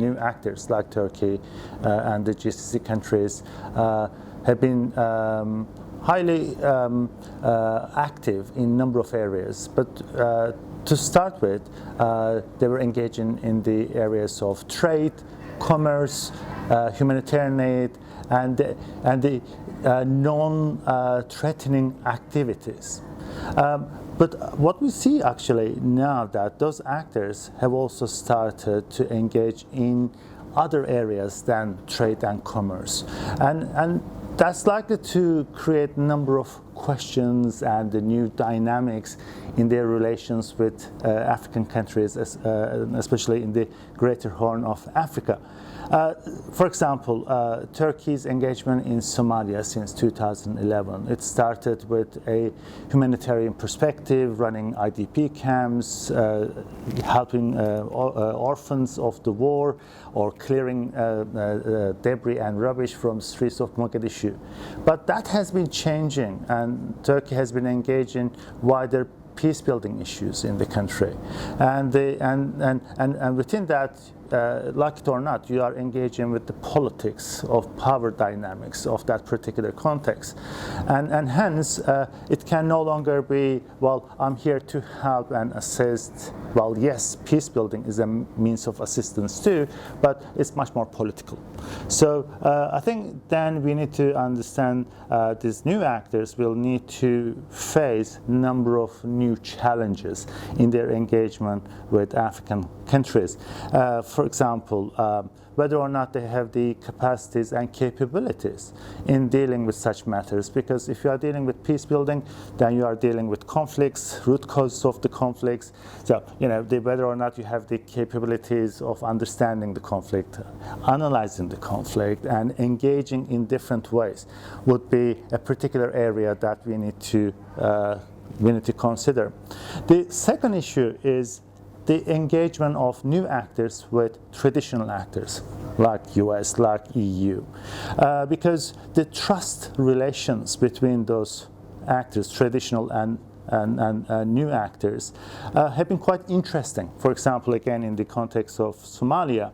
new actors like Turkey and the GCC countries have been highly active in a number of areas. But to start with, they were engaging in the areas of trade, commerce, humanitarian aid, and the non-threatening activities. But what we see actually now that those actors have also started to engage in other areas than trade and commerce, and that's likely to create a number of questions and the new dynamics in their relations with African countries, especially in the Greater Horn of Africa. For example, Turkey's engagement in Somalia since 2011. It started with a humanitarian perspective, running IDP camps, helping orphans of the war, or clearing debris and rubbish from the streets of Mogadishu. But that has been changing, and Turkey has been engaging wider peace-building issues in the country, and within that, like it or not, you are engaging with the politics of power dynamics of that particular context, and hence it can no longer be, well, I'm here to help and assist. Well, yes, peace building is a means of assistance too, but it's much more political. So I think then we need to understand these new actors will need to face a number of new challenges in their engagement with African countries. For example, whether or not they have the capacities and capabilities in dealing with such matters. Because if you are dealing with peace building, then you are dealing with conflicts, root causes of the conflicts. So, whether or not you have the capabilities of understanding the conflict, analyzing the conflict, and engaging in different ways would be a particular area that we need to consider. The second issue is the engagement of new actors with traditional actors like US, like EU, because the trust relations between those actors, traditional and new actors, have been quite interesting. For example, again in the context of Somalia,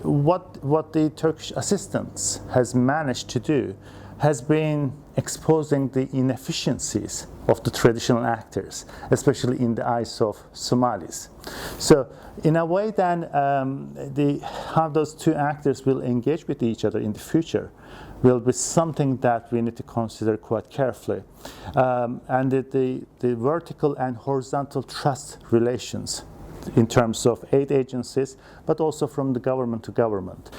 what the Turkish assistance has managed to do has been exposing the inefficiencies of the traditional actors, especially in the eyes of Somalis. So in a way then, how those two actors will engage with each other in the future will be something that we need to consider quite carefully. And the vertical and horizontal trust relations in terms of aid agencies, but also from the government to government.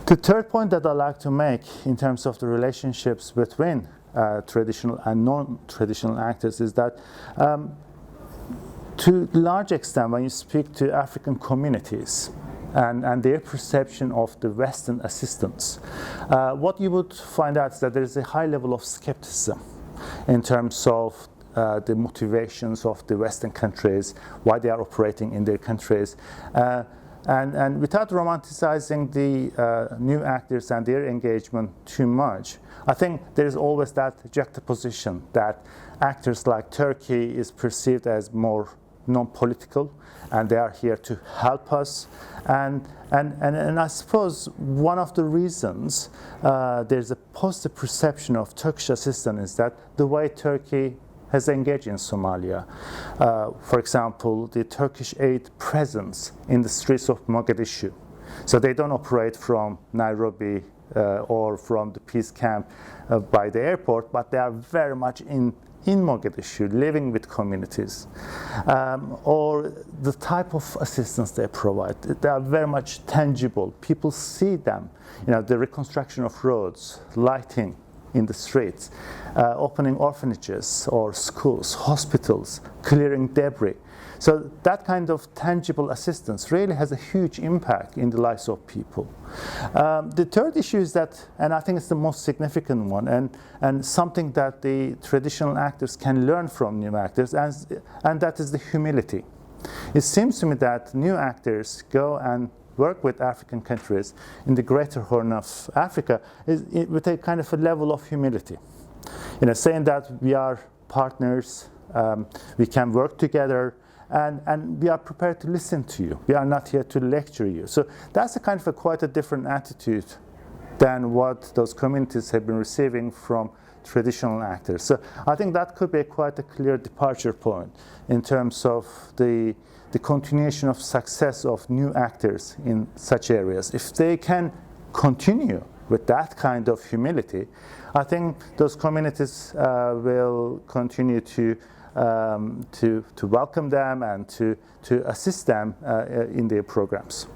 The third point that I'd like to make in terms of the relationships between traditional and non-traditional actors is that to a large extent, when you speak to African communities and their perception of the Western assistance, what you would find out is that there is a high level of skepticism in terms of the motivations of the Western countries, why they are operating in their countries. And without romanticizing the new actors and their engagement too much, I think there is always that juxtaposition that actors like Turkey is perceived as more non-political, and they are here to help us. And I suppose one of the reasons there's a positive perception of Turkish assistance is that the way Turkey has engaged in Somalia. For example, the Turkish aid presence in the streets of Mogadishu. So they don't operate from Nairobi or from the peace camp by the airport, but they are very much in Mogadishu, living with communities. Or the type of assistance they provide, they are very much tangible. People see them, the reconstruction of roads, lighting in the streets, opening orphanages or schools, hospitals, clearing debris. So that kind of tangible assistance really has a huge impact in the lives of people. The third issue is that, and I think it's the most significant one, and something that the traditional actors can learn from new actors, and that is the humility. It seems to me that new actors go and work with African countries in the Greater Horn of Africa with a kind of a level of humility. Saying that we are partners, we can work together, and we are prepared to listen to you. We are not here to lecture you. So that's a kind of quite a different attitude than what those communities have been receiving from traditional actors. So I think that could be quite a clear departure point in terms of the continuation of success of new actors in such areas. If they can continue with that kind of humility, I think those communities will continue to welcome them and to assist them in their programs.